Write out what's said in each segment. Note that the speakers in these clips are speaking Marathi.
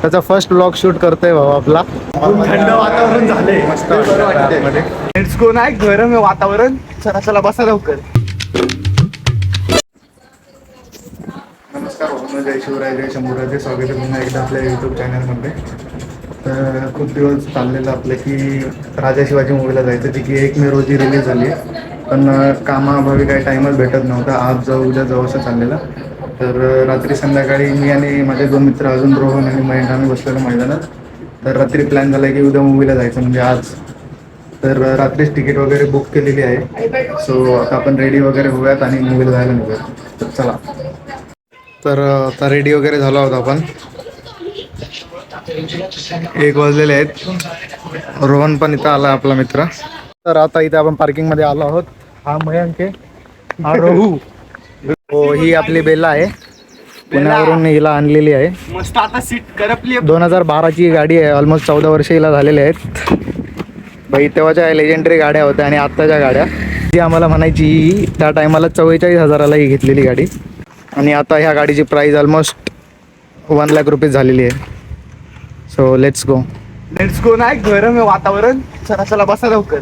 त्याचा फर्स्ट ब्लॉग शूट करतोय भाऊ आपला. थंड वातावरण झालंय, मस्त बरं वाटतंय. Let's go. नाही गरम आहे वातावरण. चला चला बसा लवकर. नमस्कार भाऊ, जय शिवराय, जय शंभूराजे. स्वागत आहे पुन्हा एकदा आपल्या यूट्यूब चॅनलमध्ये. तर खूप दिवस चाललेलं आपलं की राजा शिवाजी मूवीला जायचं, ती की 1 मे रोजी रिलीज झाली आहे. पण कामाअभावी काही टाईमच भेटत नव्हता. आज जाऊ उद्या जाऊ असं चाललेलं. तर रात्री संध्याकाळी मी आणि माझे 2 मित्र अजून रोहन आणि मयंक आम्ही बसलेलो मैदानात. तर रात्री प्लॅन झाला की उद्या मूवीला जायचं म्हणजे आज. तर रात्रीच तिकीट वगैरे बुक केलेली आहे. सो आता आपण रेडी वगैरे होऊयात आणि मूवीला जायला निघूयात. तर चला. तर आता रेडी वगैरे झालो आहोत आपण. 1 वाजलेले आहेत. रोहन पण इथं आला आपला मित्र. तर आता इथे आपण पार्किंगमध्ये आलो आहोत. हा मयंक आहे, हा रोहू. हो, ही आपली बेला आहे. पुण्यावरून हिला आणलेली आहे. मस्त आता सीट करपली. 2012ची गाडी आहे. ऑलमोस्ट 14 वर्ष हिला झालेले आहेत. बाई तेव्हाच्या लेजेंडरी गाड्या होत्या आणि आत्ताच्या गाड्या जी आम्हाला म्हणायची त्या टायमाला 44,000ला ही घेतलेली गाडी. आणि आता ह्या गाडीची प्राईस ऑलमोस्ट 1 लाख रुपये झालेली आहे. So let's go. Let's go. नाही गरम आहे वातावरण. चला चला बसा लवकर.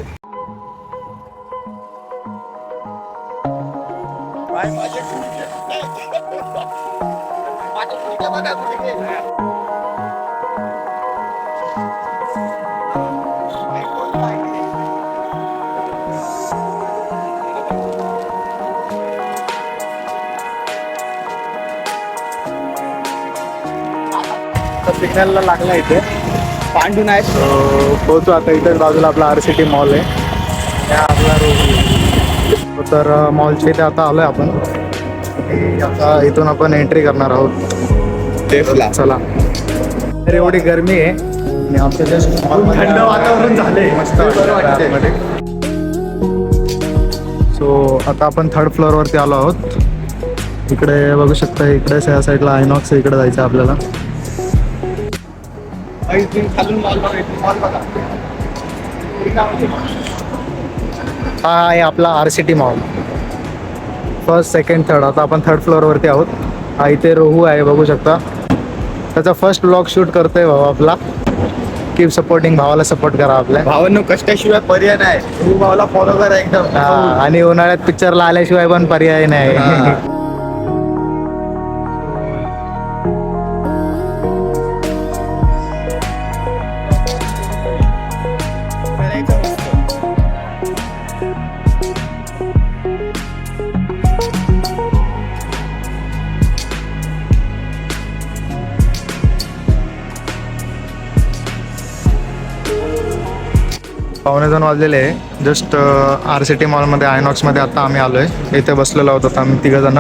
सिग्नलला लागला इथे. पांडून आहे. पोहोचू आता. इथेच बाजूला आपला RCT मॉल आहे. त्या आपला रोड. तर मॉलच्या इथे आता आलोय आपण. आता इथून आपण एंट्री करणार आहोत. चला. तर एवढी गरमी आहे आणि आमच्या जस्ट थंड वातावरण झालंय, मस्त बरं वाटतंय. सो आता आपण 3rd फ्लोअरवरती आलो आहोत. इकडे बघू शकता, इकडे या साईडला आयनॉक्स आहे, इकडे जायचं आपल्याला. हा आहे आपला RCT mall. 1st, 2nd, 3rd. आता आपण 3rd फ्लोअरवरती आहोत. हा इथे रोहू आहे, बघू शकता. त्याचा फर्स्ट ब्लॉग शूट करतोय भाऊ आपला. Keep supporting. भावाला सपोर्ट करा आपल्या. भावांनो, कष्टाशिवाय पर्याय नाही. तू भावाला फॉलो करा एकदम. आणि उन्हाळ्यात पिक्चरला आल्याशिवाय पण पर्याय नाही. पावणे 2 वाजलेले आहे. जस्ट RCT मॉलमध्ये आयनॉक्समध्ये आता आम्ही आलो आहे. इथे बसलेलो आहोत आता आम्ही 3 जण.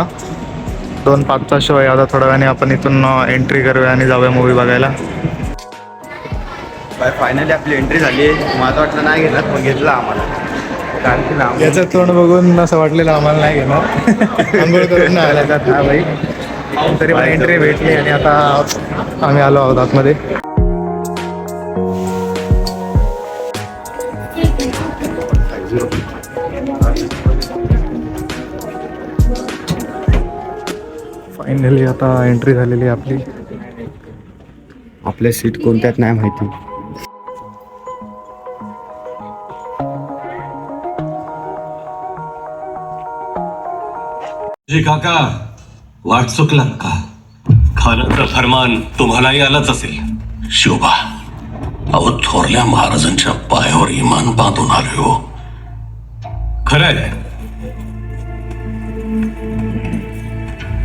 2:05चा शो आहे. आता थोड्या वेळाने आपण इथून एंट्री करूया आणि जाऊया मूवी बघायला. फायनली आपली एंट्री झाली. माझं वाटलं नाही घेणार, पण घेतला आम्हाला. याचं तोंड बघून असं वाटलेलं आम्हाला नाही घेणार. आंघोळ करून नाही आला त्यात. हा बाई, तरी पण एंट्री भेटली आणि आता आम्ही आलो आहोत आतमध्ये. फायनली आता एंट्री झालेली आपली. आपल्या सीट कोणत्यात नाही माहिती. जी काका, वाट चुकलात का? खानाचं फरमान तुम्हालाही आलंच असेल. शोभा, अहो थोरल्या महाराजांच्या पायावर इमान बांधून आलोय हो. खरंय,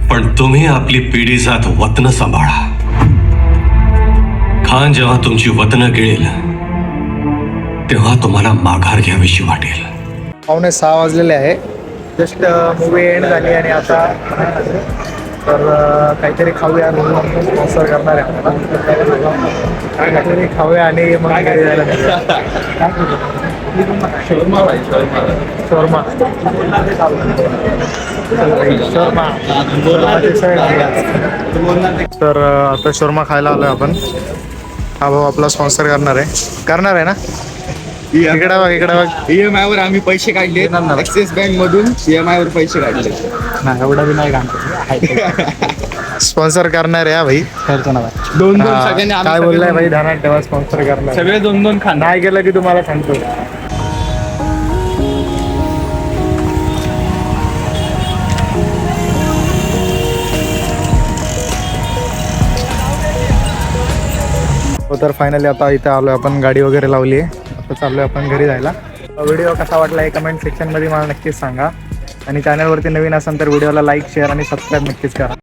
पण तुम्ही आपली पिढी जात वतन सांभाळा. खान जेव्हा तुमची वतनं गिळेल तेव्हा तुम्हाला माघार घ्यावीशी वाटेल. पावणे 6 वाजलेले आहे. जस्ट मूवी एंड झाली आणि आता तर काहीतरी खाऊया. स्पॉन्सर करणार आहे आपल्याला. काहीतरी खाऊया आणि मग घरी जायला शोरमा. तर आता शोरमा खायला आलोय आपण. हा भाऊ आपला स्पॉन्सर करणार आहे ना. इकडे बघ इकडे बघ. EMI वर आम्ही पैसे काढले ऍक्सिस बँक मधून EMI वर पैसे काढले. नाही एवढा बी नाही घालतो. स्पॉन्सर करणार आहे हा भाई. करतो ना दोन हा, सगळ्यांनी आम्ही काय सगळे बोललाय दोन- भाई ध्यानात ठेवा स्पॉन्सर करणार. सगळे 2-2 खाणार. नाही गेलं की तुम्हाला सांगतो. हो तर फायनली आता इथे आलोय आपण, गाडी वगैरे लावली आहे. आता चाललोय आपण घरी जायला. व्हिडिओ कसा वाटला हे कमेंट सेक्शनमध्ये मला नक्कीच सांगा. आणि चॅनलवरती नवीन असाल तर व्हिडिओला लाईक शेअर आणि सबस्क्राईब नक्कीच करा.